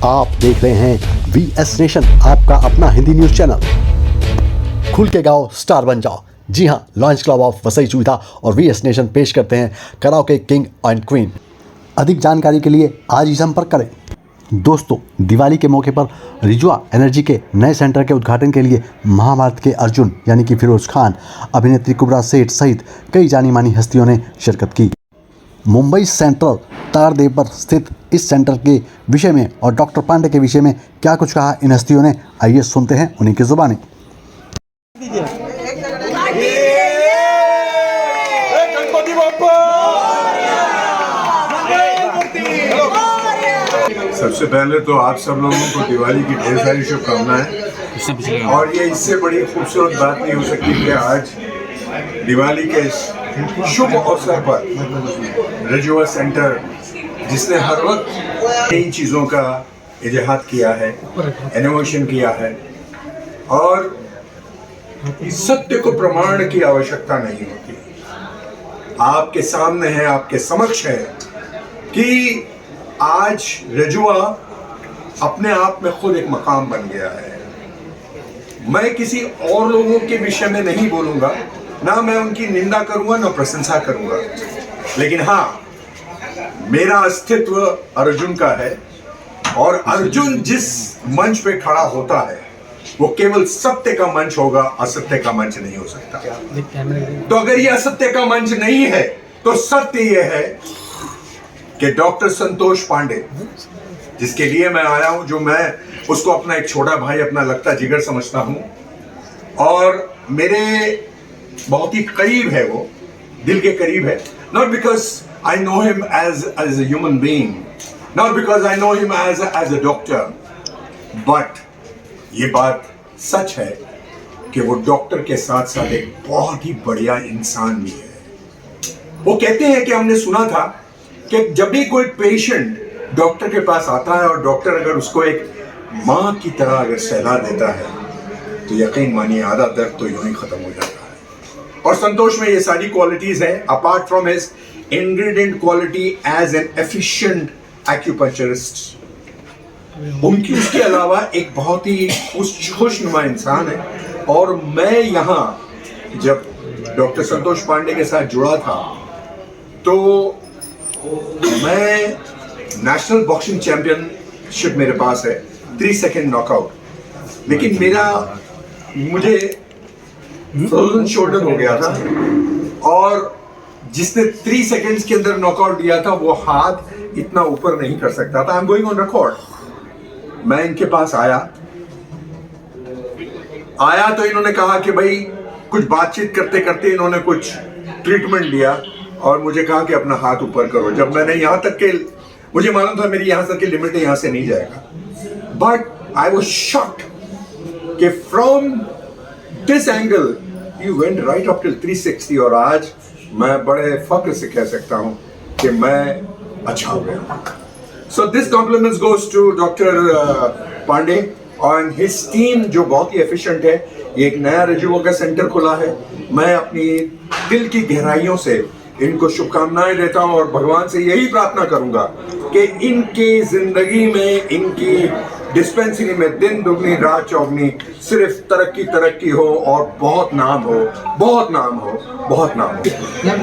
आप देख रहे हैं VS नेशन, आपका अपना हिंदी न्यूज चैनल। खुल के गाओ, स्टार बन जाओ। जी हाँ, लॉन्च क्लब ऑफ वसई चुईथा और VS नेशन पेश करते हैं कराओके किंग एंड क्वीन। अधिक जानकारी के लिए आज ही संपर्क करें। दोस्तों, दिवाली के मौके पर रिजुआ एनर्जी के नए सेंटर के उद्घाटन के लिए महाभारत के अर्जुन यानी कि फिरोज खान, अभिनेत्री कुबरा सेठ सहित कई जानी मानी हस्तियों ने शिरकत की। मुंबई सेंट्रल तारदेव पर स्थित इस सेंटर के विषय में और डॉक्टर पांडे के विषय में क्या कुछ कहा इन हस्तियों ने, आइए सुनते हैं उन्हीं की जुबानी। सबसे पहले तो आप सब लोगों को दिवाली की ढेर सारी शुभकामनाएं। और ये इससे बड़ी खूबसूरत बात नहीं हो सकती कि आज दिवाली के शुभ अवसर पर रिजुआ सेंटर, जिसने हर वक्त इन चीज़ों का इजहाद किया है, इनोवेशन किया है, और सत्य को प्रमाण की आवश्यकता नहीं होती। आपके सामने है, आपके समक्ष है कि आज रिजुआ अपने आप में खुद एक मकाम बन गया है। मैं किसी और लोगों के विषय में नहीं बोलूंगा, ना मैं उनकी निंदा करूंगा ना प्रशंसा करूंगा, लेकिन हाँ, मेरा अस्तित्व अर्जुन का है और अर्जुन जिस मंच पे खड़ा होता है वो केवल सत्य का मंच होगा, असत्य का मंच नहीं हो सकता। तो अगर ये असत्य का मंच नहीं है तो सत्य ये है कि डॉक्टर संतोष पांडे, जिसके लिए मैं आया हूं, जो मैं उसको अपना एक छोटा भाई, अपना लगता जिगर समझता हूं और मेरे बहुत ही करीब है, वो दिल के करीब है। Not because I know him as a human being, not because I know him as a doctor, but ये बात सच है कि वो डॉक्टर के साथ साथ एक बहुत ही बढ़िया इंसान भी है। वो कहते हैं कि हमने सुना था कि जब भी कोई पेशेंट डॉक्टर के पास आता है और डॉक्टर अगर उसको एक माँ की तरह अगर सहला देता है तो यकीन मानिए आधा दर्द तो यूं ही खत्म हो जाता है। और संतोष में ये सारी क्वालिटीज हैं, apart from his ingredient quality as an efficient acupuncturist. उनकी उसके अलावा एक बहुत ही खुशनुमा इंसान है। और मैं यहाँ जब डॉक्टर संतोष पांडे के साथ जुड़ा था तो मैं नेशनल बॉक्सिंग चैंपियनशिप मेरे पास है, 3 सेकंड नॉकआउट, लेकिन मुझे फ्रोजन शोल्डर हो गया था और जिसने 3 सेकंड्स के अंदर नॉकआउट दिया था वो हाथ इतना ऊपर नहीं कर सकता था। I am going on record. मैं इनके पास आया तो इन्होंने कहा कि भाई, कुछ बातचीत करते करते इन्होंने कुछ ट्रीटमेंट दिया और मुझे कहा कि अपना हाथ ऊपर करो। जब मैंने यहाँ तक के, मुझे मालूम था मेरी यहाँ तक की लिमिट है, यहाँ से नहीं जाएगा, बट आई वाज शॉक्ड कि from this angle you went right up till 360। और आज मैं बड़े फख्र से कह सकता हूँ कि मैं अच्छा हो गया। So this compliments goes to doctor Pandey और हिज टीम, जो बहुत ही एफिशिएंट है। ये एक नया रिजुआ का सेंटर खुला है। मैं अपनी दिल की गहराइयों से इनको शुभकामनाएं देता हूं और भगवान से यही प्रार्थना करूंगा कि इनकी जिंदगी में, इनकी डिस्पेंसरी में दिन दुगनी रात चौगनी सिर्फ तरक्की हो और बहुत नाम हो, बहुत नाम हो, बहुत नाम हो। क्या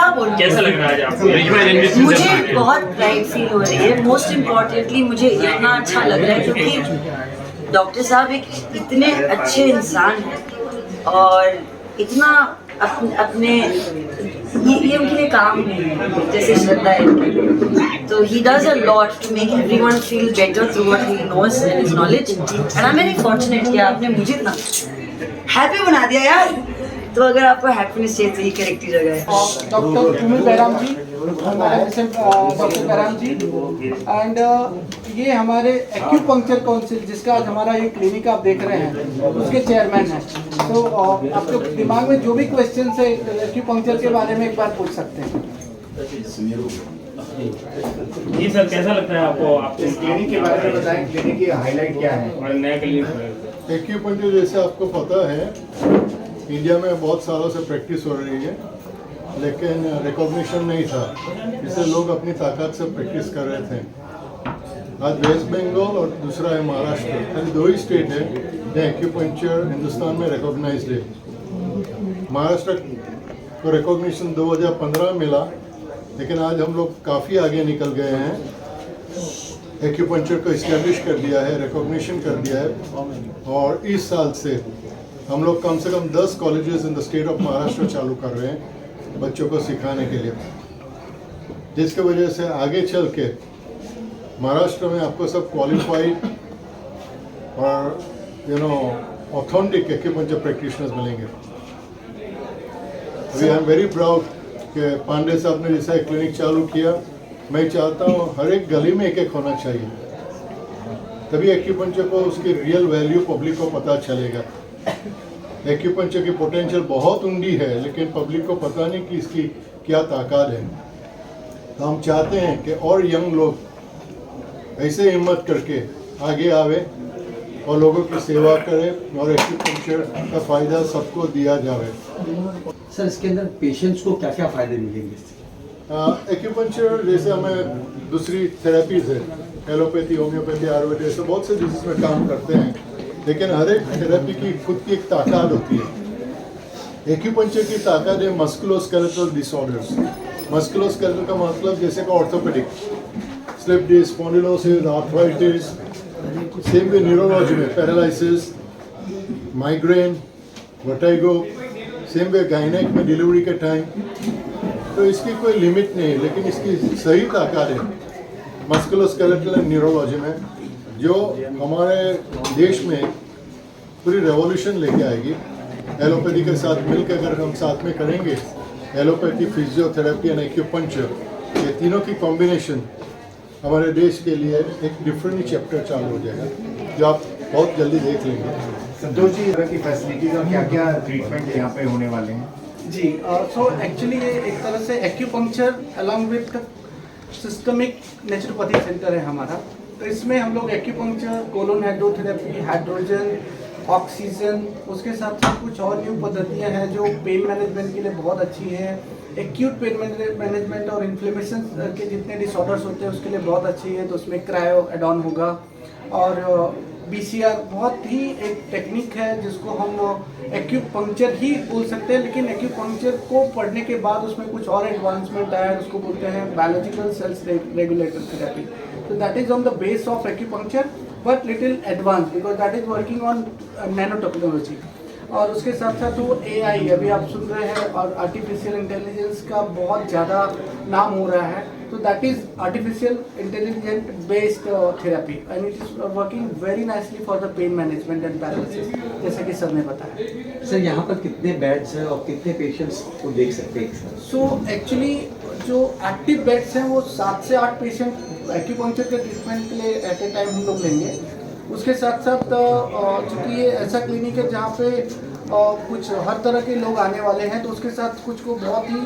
बोलूं? कैसा लग रहा है आज आपको? मुझे बहुत प्राइड फील हो रही है। मोस्ट इम्पोर्टेंटली मुझे इतना अच्छा लग रहा है क्योंकि डॉक्टर साहब एक इतने अच्छे इंसान हैं और इतना अपने ये उनके लिए काम नहीं है, जैसे श्रद्धा है। तो he does a lot to make everyone feel better through what he knows and his knowledge. And I'm very fortunate कि आपने मुझे इतना हैप्पी बना दिया यार। तो अगर आपको हैप्पीनेस चाहिए तो ये करेक्ट जगह है। डॉक्टर उमिर बैराम जी, हमारे डॉक्टर बैराम जी, एंड ये हमारे एक्यूपंक्चर काउंसिल, जिसका आज हमारा ये क्लिनिक आप देख रहे हैं, उसके चेयरमैन हैं। तो आपके दिमाग में जो भी क्वेश्चन है एक्यूपंक्चर के बारे में एक बार पूछ सकते हैं। जी सर, कैसा लगता है आपको? आपके क्लिनिक के बारे में बताएं, क्लिनिक की हाईलाइट क्या है? और नया क्लिनिक एक्यूपंक्चर, जैसे आपको पता है, इंडिया में बहुत सालों से प्रैक्टिस हो रही है, लेकिन रिकॉग्निशन नहीं था, इससे लोग अपनी ताकत से प्रैक्टिस कर रहे थे। आज वेस्ट बंगाल और दूसरा है महाराष्ट्र, खाली 2 ही स्टेट है जहाँ एक्यूपंक्चर हिंदुस्तान में रिकॉग्नाइज्ड है। महाराष्ट्र को रिकॉग्निशन 2015 में मिला, लेकिन आज हम लोग काफ़ी आगे निकल गए हैं। एक्यूपंक्चर को इस्टेब्लिश कर दिया है, रिकॉग्निशन कर दिया है, और इस साल से हम लोग कम से कम 10 colleges in the state of Maharashtra चालू कर रहे हैं बच्चों को सिखाने के लिए, जिसकी वजह से आगे चल के महाराष्ट्र में आपको सब क्वालिफाइड और ऑथेंटिक एक्यूपंक्चर प्रैक्टिशनर्स मिलेंगे। वी आर वेरी प्राउड कि पांडे साहब ने जैसा एक क्लिनिक चालू किया, मैं चाहता हूँ हर एक गली में एक होना चाहिए, तभी एक्यूपंक्चर को उसकी रियल वैल्यू पब्लिक को पता चलेगा। एक्यूपंक्चर की पोटेंशियल बहुत ऊंडी है, लेकिन पब्लिक को पता नहीं कि इसकी क्या ताकत है। तो हम चाहते हैं कि और यंग लोग ऐसे हिम्मत करके आगे आवे और लोगों की सेवा करें और एक्यूपंक्चर का फ़ायदा सबको दिया जाए। सर, इसके अंदर पेशेंट्स को क्या क्या फ़ायदे मिलेंगे इससे? एक्यूपंक्चर जैसे हमें दूसरी थेरेपीज है, एलोपैथी, होम्योपैथी, आयुर्वेद, ऐसे बहुत से डिजीज में काम करते हैं, लेकिन हर एक थेरेपी की खुद की एक ताकत होती है। एक्यूपंक्चर की ताकत है मस्कुलोस्केलेटल डिसऑर्डर्स। मस्कुलोस्केलेटल का मतलब जैसे का orthopedic, slip disc, spondylosis, arthritis, same way neurology में paralysis, migraine, vertigo, same way गायनेक में डिलीवरी के टाइम। तो इसकी कोई लिमिट नहीं है, लेकिन इसकी सही ताकत है मस्कुलोस्केलेटल एंड न्यूरोलॉजी में, जो हमारे देश में पूरी रेवोल्यूशन लेके आएगी। एलोपैथी के साथ मिलकर अगर हम साथ में करेंगे, एलोपैथी, फिजियोथेरेपी एंड एक्यूपंक्चर, ये तीनों की कॉम्बिनेशन हमारे देश के लिए एक डिफरेंट ही चैप्टर चालू हो जाएगा, जो आप बहुत जल्दी देख लेंगे। संतोष जी, इधर की फैसिलिटीज और क्या क्या ट्रीटमेंट यहाँ पे होने वाले हैं? जी, सो एक्चुअली ये एक तरह से acupuncture along with systemic naturopathy centre है हमारा। तो इसमें हम लोग acupuncture, colon hydrotherapy, hydrogen, oxygen, उसके साथ साथ कुछ और न्यू पद्धतियाँ हैं जो पेन मैनेजमेंट के लिए बहुत अच्छी है। एक्यूट पेन मैनेजमेंट और इन्फ्लेमेशन के जितने डिसऑर्डर्स होते हैं उसके लिए बहुत अच्छी है, तो उसमें क्रायो एड ऑन होगा। और BCR बहुत ही एक टेक्निक है जिसको हम एक्यूपंक्चर ही बोल सकते हैं, लेकिन एक्यूपंक्चर को पढ़ने के बाद उसमें कुछ और एडवांसमेंट आया है, उसको बोलते हैं बायोलॉजिकल सेल्स रेगुलेटर थेरेपी। तो that is on the base of acupuncture but little advance, because that is working on nano technology. और उसके साथ साथ वो AI अभी आप सुन रहे हैं, और आर्टिफिशियल इंटेलिजेंस का बहुत ज़्यादा नाम हो रहा है। तो that is artificial intelligent based therapy and it is working very nicely for the pain management and paralysis, जैसे कि सर ने बताया। सर, यहाँ पर कितने बेड्स हैं और कितने पेशेंट्स को देख सकते हैं? सो एक्चुअली जो एक्टिव बेड्स हैं वो 7 से 8 पेशेंट एक्यूपंक्चर के ट्रीटमेंट के लिए एट ए टाइम हम लोग लेंगे। उसके साथ साथ चूँकि ये ऐसा क्लिनिक है जहाँ पे कुछ हर तरह के लोग आने वाले हैं, तो उसके साथ कुछ को बहुत ही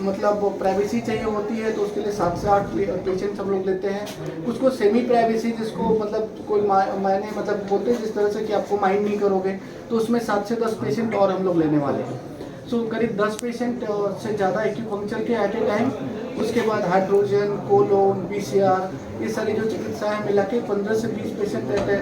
मतलब प्राइवेसी चाहिए होती है, तो उसके लिए 7 से 8 पेशेंट्स हम लोग लेते हैं। कुछ को सेमी प्राइवेसी, जिसको मतलब कोई मायने मतलब बोलते हैं जिस तरह से कि आपको माइंड नहीं करोगे, तो उसमें 7 से 10 पेशेंट और हम लोग लेने वाले हैं। सो करीब 10 पेशेंट से ज़्यादा एक्यूपंक्चर के एट ए टाइम। उसके बाद हाइड्रोजन, कोलोन, BCR, ये सारी जो चिकित्साएं मिला के 15 से 20 पेशेंट एट ए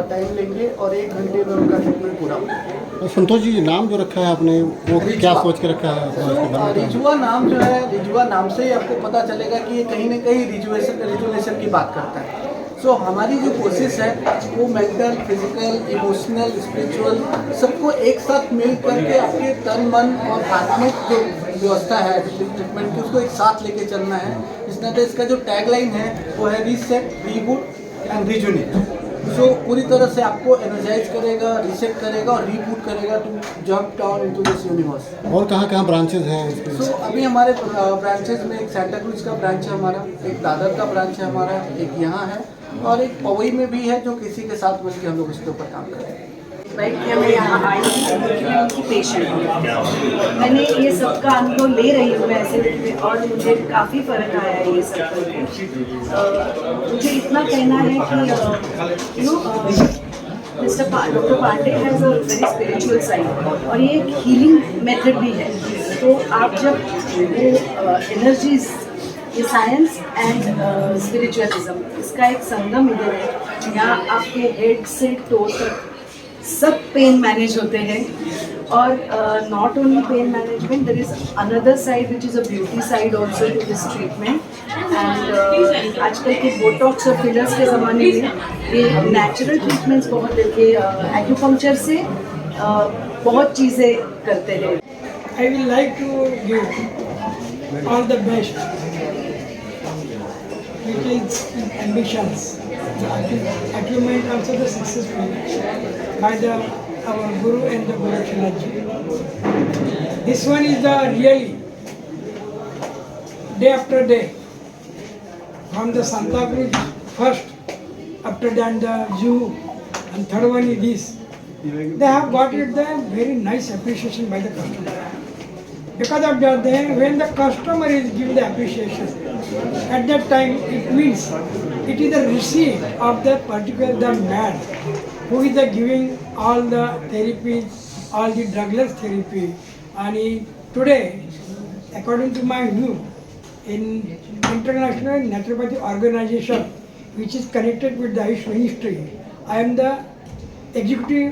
टाइम लेंगे और 1 घंटे में उनका ट्रीटमेंट पूरा होगा। संतोष जी, नाम जो रखा है आपने वो क्या सोच के रखा है? रिजुआ नाम जो है, रिजुआ नाम से ही आपको पता चलेगा कि ये कहीं ना कहीं रिजुनेशन की बात करता है। सो हमारी जो कोशिश है वो मेंटल, फिजिकल, इमोशनल, स्पिरिचुअल सबको एक साथ मिल करके आपके तन, मन और आत्मिक जो व्यवस्था है ट्रीटमेंट की, उसको एक साथ लेके चलना है। इसका जो टैगलाइन है वो है रीसेट, रीबूट एंड रिजुनेट। सो पूरी तरह से आपको एनर्जाइज करेगा, रीसेट करेगा और रीबूट करेगा to jump down into this universe. और कहाँ ब्रांचेस हैं? सो अभी हमारे ब्रांचेस में एक सेंटा क्रूज का ब्रांच है हमारा, एक दादर का ब्रांच है हमारा, एक यहाँ है और एक पवई में भी है, जो किसी के साथ मिलकर हम लोग इसके ऊपर काम कर रहे हैं। मैं यहाँ आई मैं उनकी पेशेंट हूँ। मैंने ये सब का अनुभव ले रही हूँ वैसे, और मुझे काफ़ी फ़र्क आया है ये सब करके। मुझे इतना कहना है कि doctor Pandey has a very spiritual side, और ये एक हीलिंग मेथड भी है। तो आप जब वो एनर्जीज ये साइंस एंड स्पिरिचुअलिज्म, इसका एक संगम इधर है। यहाँ आपके हेड से टो तक सब पेन मैनेज होते हैं। और not only pain management, there is another side which is a beauty side also to this treatment. And आजकल के बोटॉक्स और फिलर्स के ज़माने में ये नेचुरल ट्रीटमेंट्स बहुत देखिए, एक्यूपंक्चर से बहुत चीज़ें करते हैं। I will like to give all the best with its ambitions, the achievement also the successful by our Guru and the Guru Shilaji. This one is the really day after day from the Santa Cruz first, after that the zoo, and third one is this. They have got it the very nice appreciation by the customer. Because of that, then when the customer is giving the appreciation, at that time it means it is the receipt of the particular the man who is the giving all the therapies, all the drugless therapy. And today, according to my view, in international naturopathy organization, which is connected with the Ayush Ministry, I am the executive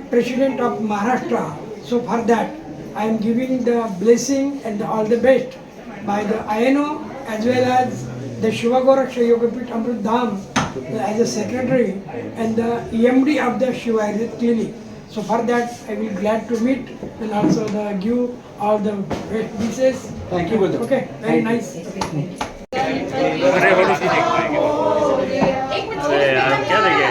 president of Maharashtra. So for that, I am giving the blessing and all the best by the INO as well as the Shiva Goraksha Yogapit Amrit Dham as a secretary and the EMD of the Shiva Ayurvedic Clinic. So for that, I will glad to meet and also the give all the best wishes. Thank you, Guru. Okay, very nice. अरे photo की देख पाएंगे। अरे यार क्या देखे?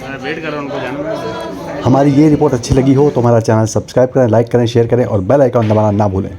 मैं wait कर रहा हूँ उनको जाने में। हमारी ये रिपोर्ट अच्छी लगी हो तो हमारा चैनल सब्सक्राइब करें, लाइक करें, शेयर करें और बेल आइकन दबाना ना भूलें।